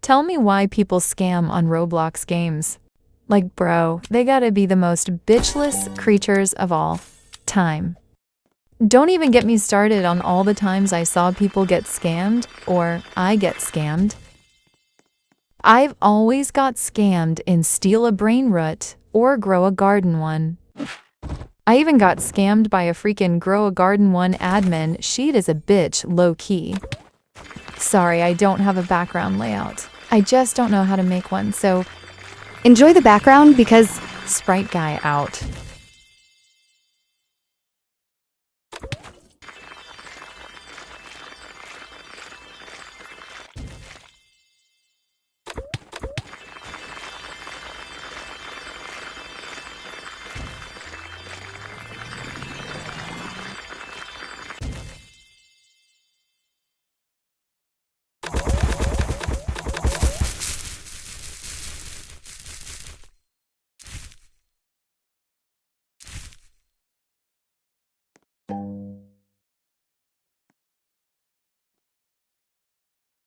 Tell me why people scam on Roblox games. Like, bro, they gotta be the most bitchless creatures of all time. Don't even get me started on all the times I saw people get scammed, or I get scammed. I've always got scammed in steal a brain root or grow a garden one. I even got scammed by a freaking grow a garden one admin. She'd is a bitch low-key. Sorry, I don't have a background layout. I just don't know how to make one, so Enjoy the background because sprite guy out.